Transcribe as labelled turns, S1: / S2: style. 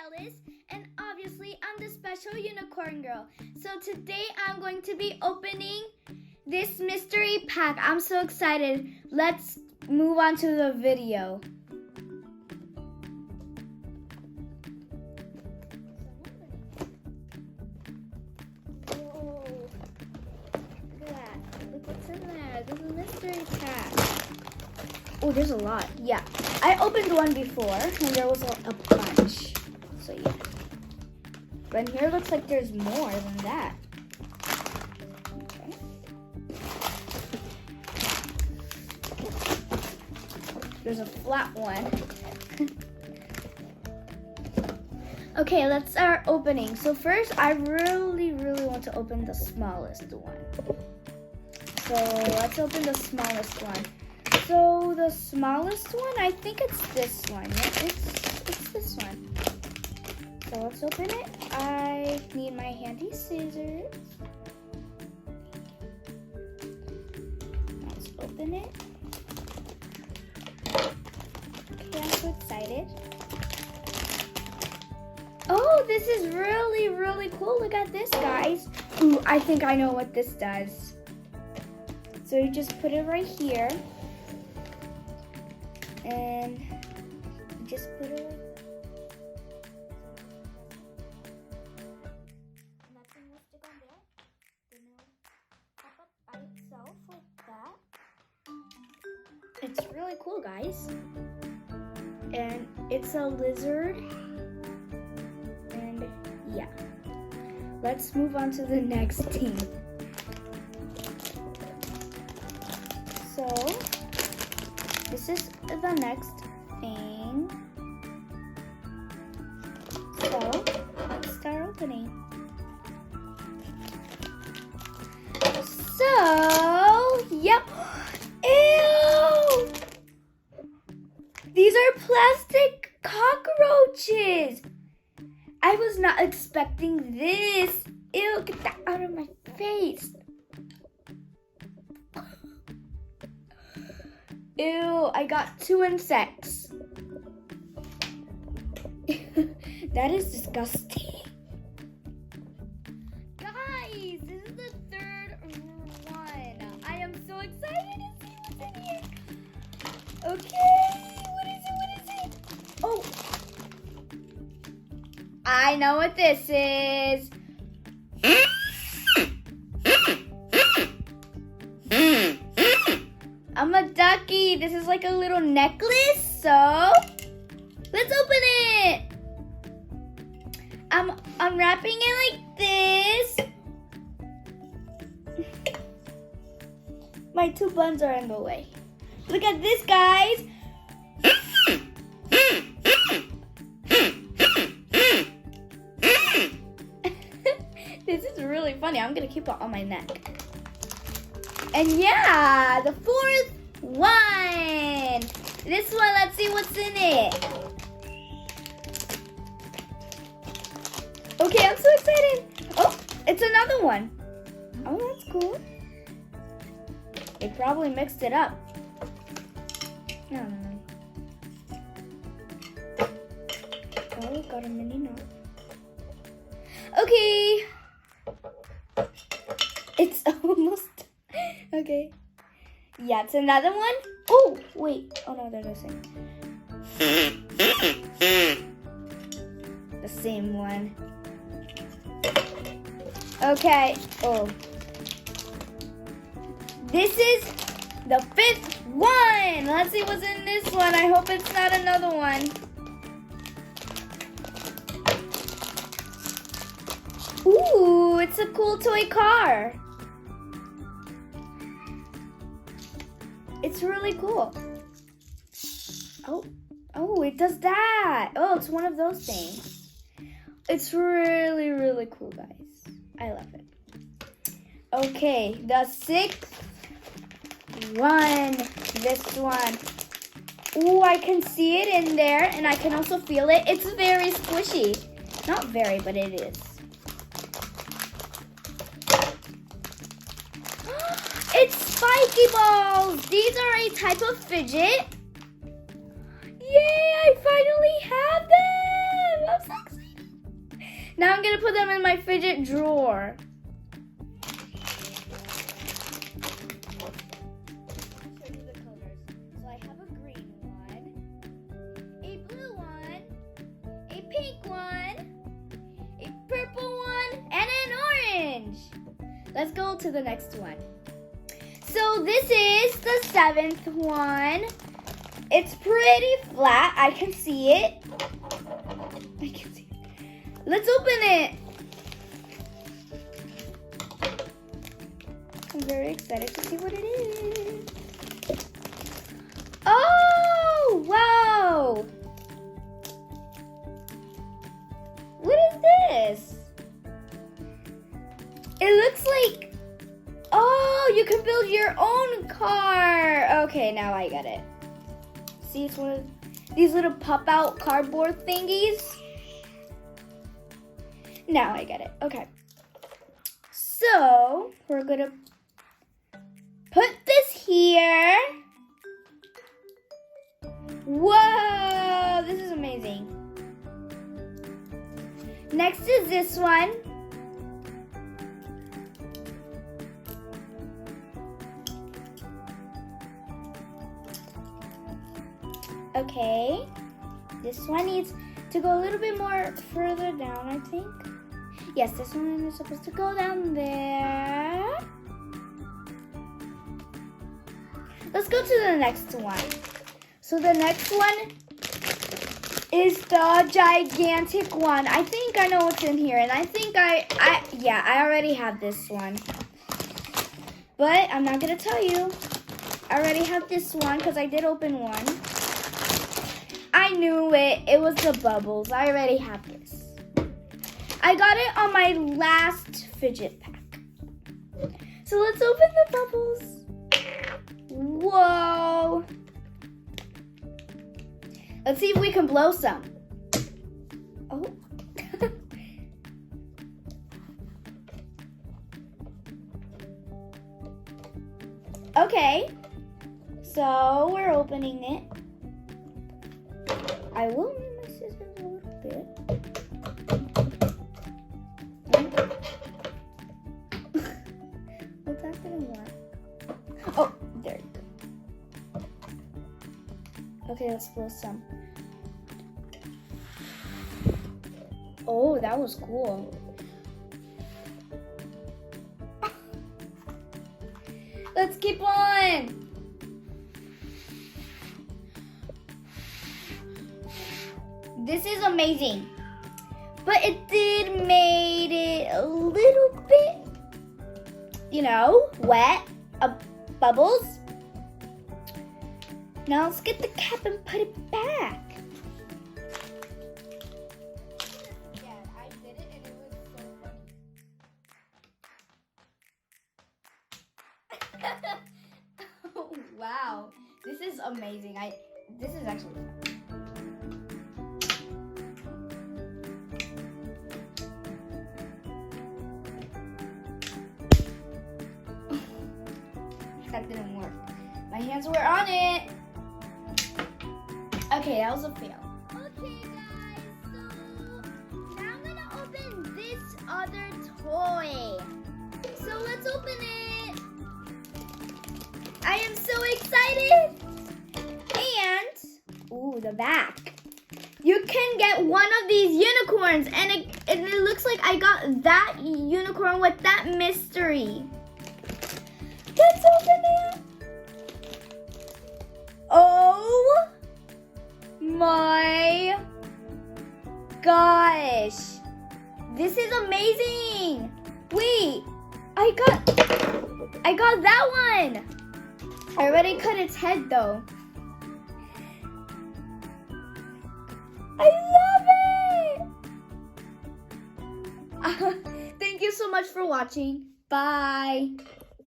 S1: Alice, and obviously I'm the special unicorn girl. So today I'm going to be opening this mystery pack. I'm so excited. Let's move on to the video. Whoa. Look at that. Look what's in there. There's a mystery pack. Oh, there's a lot. Yeah. I opened one before and there was a bunch. So yeah. But here looks like there's more than that. Okay. There's a flat one. Okay, let's start opening. So first, I really want to open the smallest one. So let's open the smallest one. So the smallest one, I think it's this one. Yeah, it's this one. So let's open it. I need my handy scissors. Let's open it. Okay, I'm so excited. Oh, this is really cool. Look at this, guys. Ooh, I think I know what this does. So you just put it right here. And just put it like nothing will stick on there. Then it'll pop up by itself like that. It's really cool, guys. And it's a lizard. And yeah. Let's move on to the next team. So this is the next thing. So let's start opening. So, yep. Ew! These are plastic cockroaches. I was not expecting this. Ew, get that out of my face. Ew, I got 2 insects. That is disgusting. Guys, this is the 3rd one. I am so excited to see what's in here. Okay, what is it? Oh, I know what this is. I'm a ducky. This is like a little necklace, so let's open it. I'm unwrapping it like this. My 2 buns are in the way. Look at this, guys. This is really funny. I'm gonna keep it on my neck. And yeah, the 4th one. This one, let's see what's in it. Okay, I'm so excited. Oh, it's another one. Oh, that's cool. They probably mixed it up. No. Oh, got a mini knot. Okay. It's almost... Okay. Yeah, it's another one. Oh, wait. Oh, no, they're the same. The same one. Okay. Oh. This is the 5th one. Let's see what's in this one. I hope it's not another one. Ooh, it's a cool toy car. It's really cool. Oh, it does that. Oh, it's one of those things. It's really cool, guys. I love it. Okay, the 6th one. This one. Ooh, I can see it in there, and I can also feel it. It's very squishy. Not very, but it is. It's spiky balls. These are a type of fidget. Yay, I finally have them. I'm so excited. Now I'm gonna put them in my fidget drawer. Show you the colors. So I have a green one, a blue one, a pink one, a purple one, and an orange. Let's go to the next one. So this is the 7th one. It's pretty flat. I can see it. Let's open it. I'm very excited to see what it is. Oh, wow. What is this? It looks like, oh, you can build your own car. Okay, now I get it. See, it's one of these little pop-out cardboard thingies. Now I get it. Okay. So, we're going to put this here. Whoa, this is amazing. Next is this one. Okay. This one needs to go a little bit more further down, I think. Yes, this one is supposed to go down there. Let's go to the next one. So the next one is the gigantic one. I think I know what's in here, and I think I already have this one. But I'm not gonna tell you. I already have this one because I did open one. I knew it. It was the bubbles. I already have this. I got it on my last fidget pack. So let's open the bubbles. Whoa. Let's see if we can blow some. Oh. Okay. So we're opening it. I will move my scissors a little bit. What's that gonna work? Oh, there you go. Okay, let's blow some. Oh, that was cool. Let's keep on. This is amazing. But it did made it a little bit, wet. Bubbles. Now let's get the cap and put it back. Yeah, I did it and it was so funny. Oh, wow. This is amazing. This is actually fun. That didn't work. My hands were on it. Okay, that was a fail. Okay, guys, so now I'm gonna open this other toy. So let's open it. I am so excited. And, ooh, the back. You can get one of these unicorns, and it looks like I got that unicorn with that mystery. Let's open it. Oh my gosh. This is amazing. Wait, I got that one. I already cut its head though. I love it. Thank you so much for watching. Bye.